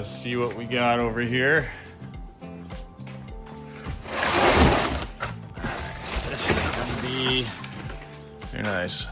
see what we got over here. This is gonna be very nice.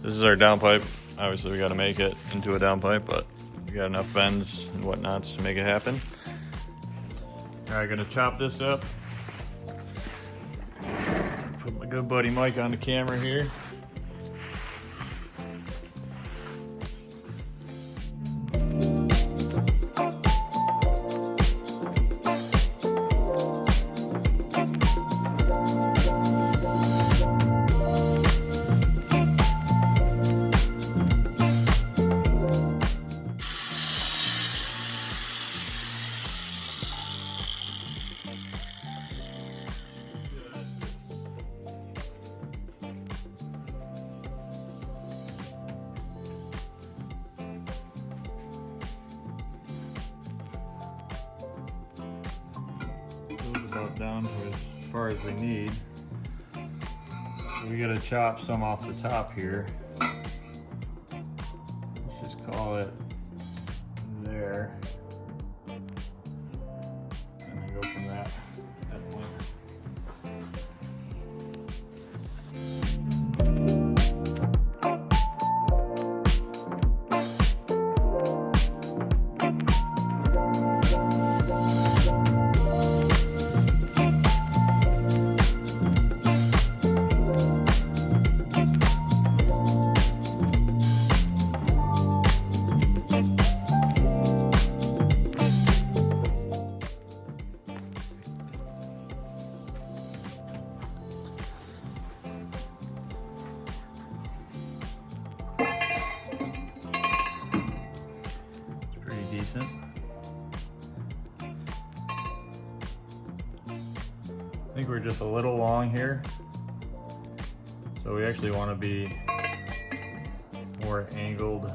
This is our downpipe. Obviously we gotta make it into a downpipe, but we got enough bends and whatnots to make it happen. All right, gonna chop this up. Put my good buddy Mike on the camera here. About down to as far as we need. So we gotta chop some off the top here. Let's just call it there. And then go from that point. Decent. I think we're just a little long here, so we actually want to be more angled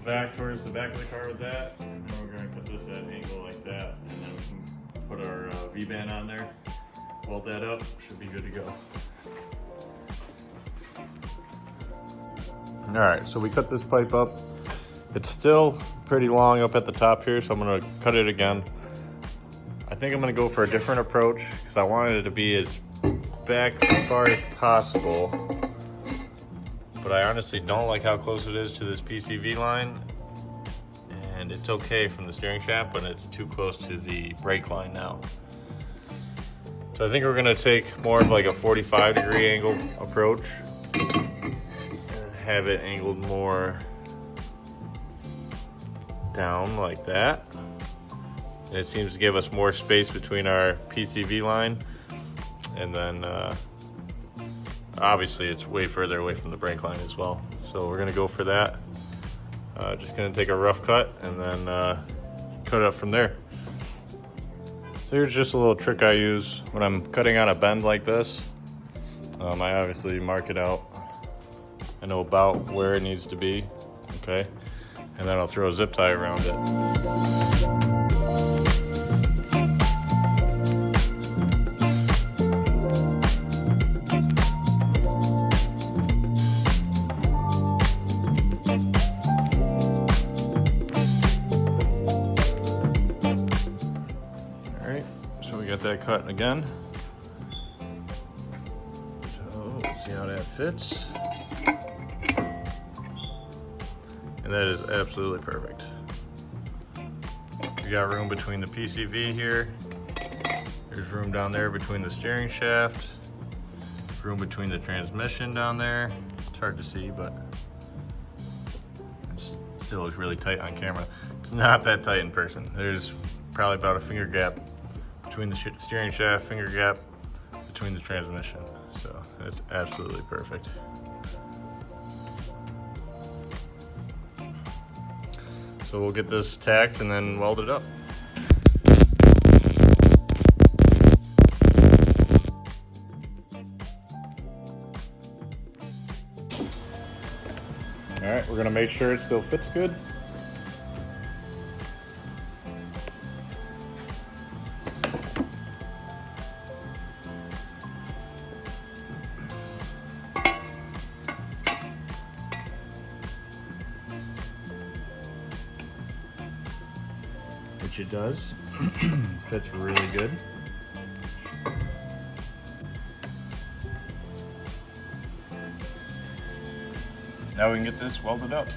back towards the back of the car with that, and then we're going to cut this at an angle like that, and then we can put our V-band on there, weld that up, should be good to go. All right, so we cut this pipe up. It's still pretty long up at the top here, so I'm gonna cut it again. I think I'm gonna go for a different approach because I wanted it to be as back as far as possible, but I honestly don't like how close it is to this PCV line, and it's okay from the steering shaft, but it's too close to the brake line now. So I think we're gonna take more of like a 45-degree angle approach and have it angled more down like that, and it seems to give us more space between our PCV line, and then obviously it's way further away from the brake line as well, so we're gonna go for that. Just gonna take a rough cut and then cut it up from there. So here's just a little trick I use when I'm cutting on a bend like this. I obviously mark it out. I know about where it needs to be, okay? And then I'll throw a zip tie around it. All right, so we got that cut again. So let's see how that fits. And that is absolutely perfect. We got room between the PCV here. There's room down there between the steering shaft. Room between the transmission down there. It's hard to see, but it still looks really tight on camera. It's not that tight in person. There's probably about a finger gap between the steering shaft, finger gap between the transmission. So it's absolutely perfect. So we'll get this tacked and then weld it up. All right, we're gonna make sure it still fits good. actually does. Fits really good. Now we can get this welded up.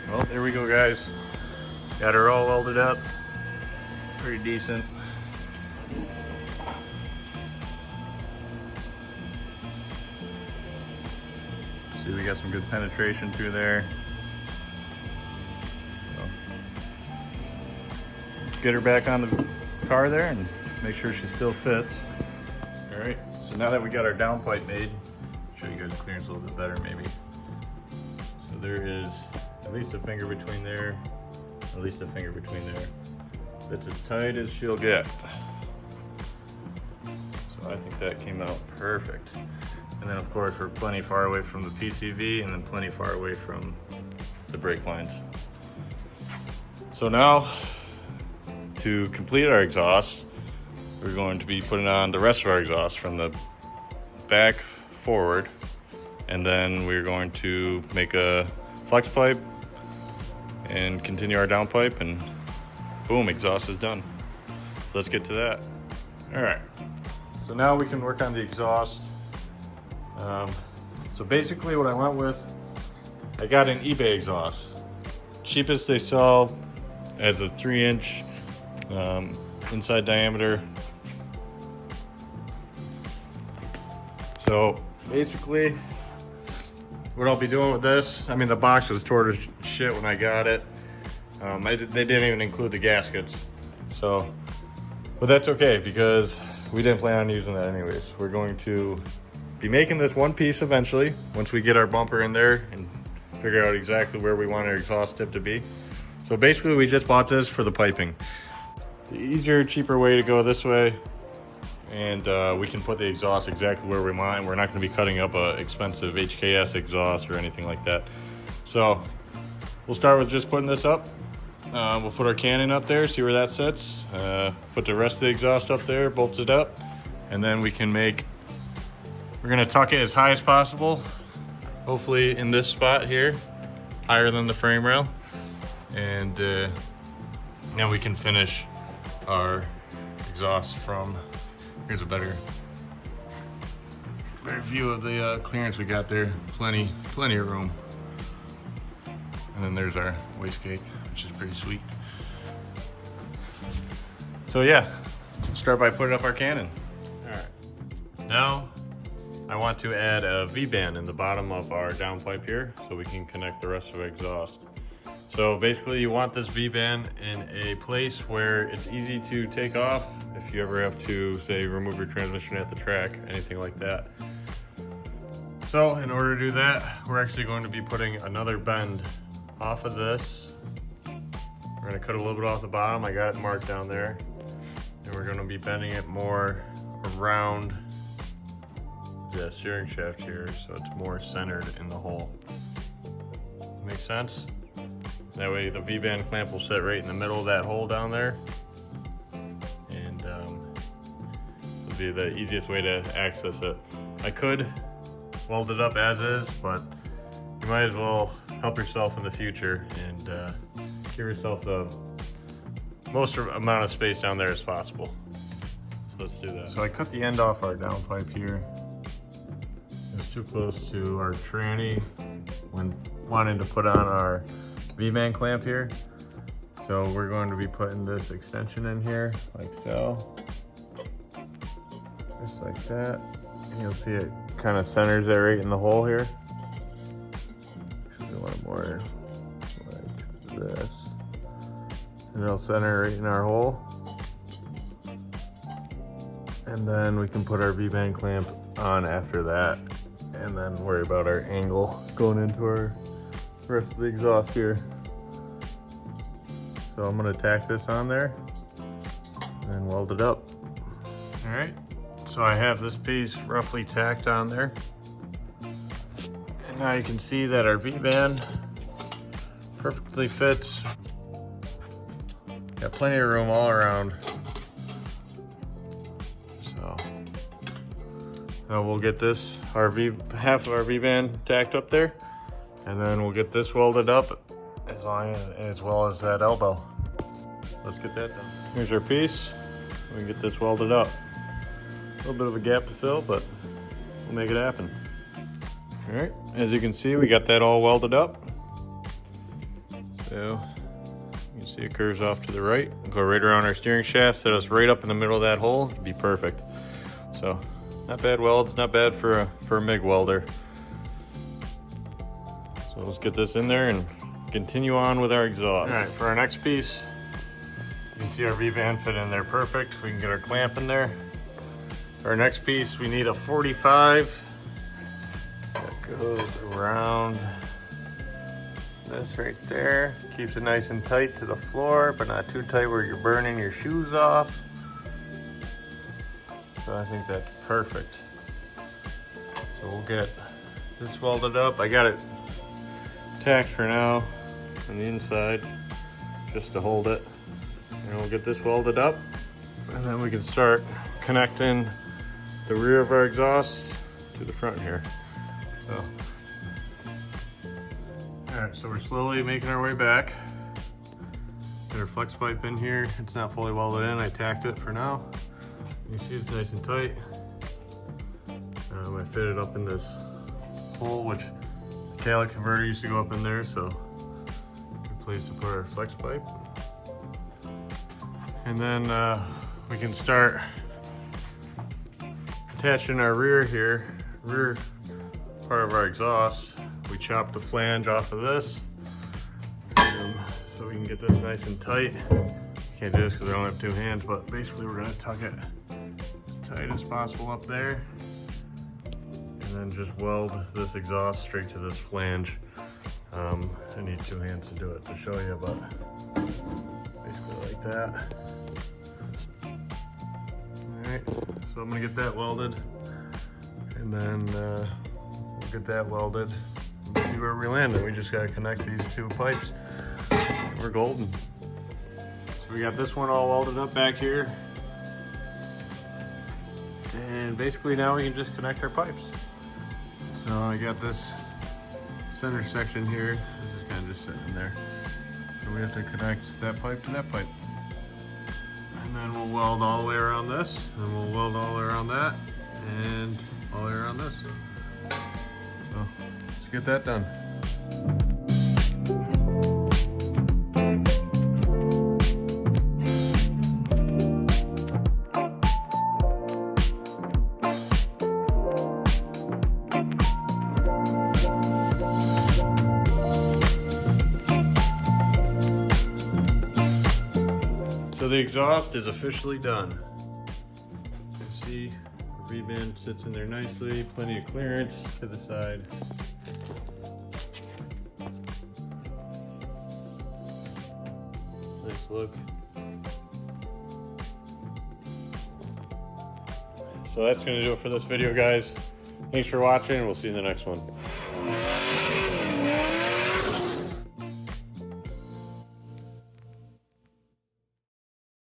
Well, there we go, guys. Got her all welded up. Pretty decent. See, we got some good penetration through there. So, let's get her back on the car there and make sure she still fits. All right, so now that we got our downpipe made, show you guys the clearance a little bit better maybe. So there is at least a finger between there, at least a finger between there. That's as tight as she'll get. So I think that came out perfect. And then of course we're plenty far away from the PCV and then plenty far away from the brake lines. So now to complete our exhaust, we're going to be putting on the rest of our exhaust from the back forward. And then we're going to make a flex pipe and continue our downpipe, and boom, exhaust is done. So let's get to that. All right, so now we can work on the exhaust. So basically what I went with, I got an eBay exhaust. Cheapest they sell as a 3-inch inside diameter. So basically what I'll be doing with this, I mean the box was torn to shit when I got it. They didn't even include the gaskets. So, but that's okay because we didn't plan on using that anyways. We're going to be making this one piece eventually once we get our bumper in there and figure out exactly where we want our exhaust tip to be. So basically we just bought this for the piping. The easier, cheaper way to go this way, and we can put the exhaust exactly where we want. We're not going to be cutting up a expensive HKS exhaust or anything like that. So we'll start with just putting this up. We'll put our cannon up there, see where that sits. Put the rest of the exhaust up there, bolt it up, and then we can make, we're gonna tuck it as high as possible. Hopefully in this spot here, higher than the frame rail. And now we can finish our exhaust from, here's a better view of the clearance we got there. Plenty of room. And then there's our wastegate, which is pretty sweet. So yeah, start by putting up our cannon. All right, now I want to add a V-band in the bottom of our downpipe here so we can connect the rest of the exhaust. So basically you want this V-band in a place where it's easy to take off if you ever have to, say, remove your transmission at the track, anything like that. So in order to do that, we're actually going to be putting another bend off of this. We're gonna cut a little bit off the bottom. I got it marked down there. And we're gonna be bending it more around the steering shaft here so it's more centered in the hole. Make sense? That way the V-band clamp will sit right in the middle of that hole down there. And it'll be the easiest way to access it. I could weld it up as is, but you might as well help yourself in the future and give yourself the most amount of space down there as possible. So let's do that. So I cut the end off our downpipe here. It was too close to our tranny when wanting to put on our V-band clamp here. So we're going to be putting this extension in here like so. Just like that. And you'll see it kind of centers it right in the hole here. Actually, one more like this. And it'll center right in our hole. And then we can put our V-band clamp on after that. And then worry about our angle going into our rest of the exhaust here. So I'm gonna tack this on there and weld it up. All right, so I have this piece roughly tacked on there. And now you can see that our V-band perfectly fits. Got plenty of room all around. So Now we'll get this half of our V-band tacked up there, and then we'll get this welded up as well as that elbow. Let's get that done. Here's our piece. We can get this welded up. A little bit of a gap to fill, but we'll make it happen. All right, as you can see, we got that all welded up. So you can see it curves off to the right. Go right around our steering shaft, set us right up in the middle of that hole. It'd be perfect. So not bad welds, not bad for a MIG welder. So let's get this in there and continue on with our exhaust. All right, for our next piece, you can see our V-band fit in there perfect. We can get our clamp in there. For our next piece, we need a 45 that goes around this right there. Keeps it nice and tight to the floor, but not too tight where you're burning your shoes off. So I think that's perfect. So we'll get this welded up. I got it tacked for now on the inside just to hold it. And we'll get this welded up, and then we can start connecting the rear of our exhaust to the front here. So, all right, so we're slowly making our way back. Got our flex pipe in here. It's not fully welded in. I tacked it for now. You can see it's nice and tight. I fit it up in this hole, which the catalytic converter used to go up in there, so good place to put our flex pipe. And then we can start attaching our rear here, rear part of our exhaust. We chop the flange off of this, so we can get this nice and tight. Can't do this because I don't have two hands, but basically we're gonna tuck it as tight as possible up there, and then just weld this exhaust straight to this flange. I need two hands to do it to show you, but basically like that. Alright, so I'm gonna get that welded, and then we'll get that welded and see where we land. And we just gotta connect these two pipes. We're golden. So we got this one all welded up back here. And basically now we can just connect our pipes. So I got this center section here. This is kind of just sitting in there. So we have to connect that pipe to that pipe. And then we'll weld all the way around this, and we'll weld all the way around that, and all the way around this. So let's get that done. So the exhaust is officially done. You can see the V-band sits in there nicely, plenty of clearance to the side. Nice look. So that's gonna do it for this video, guys. Thanks for watching, and we'll see you in the next one.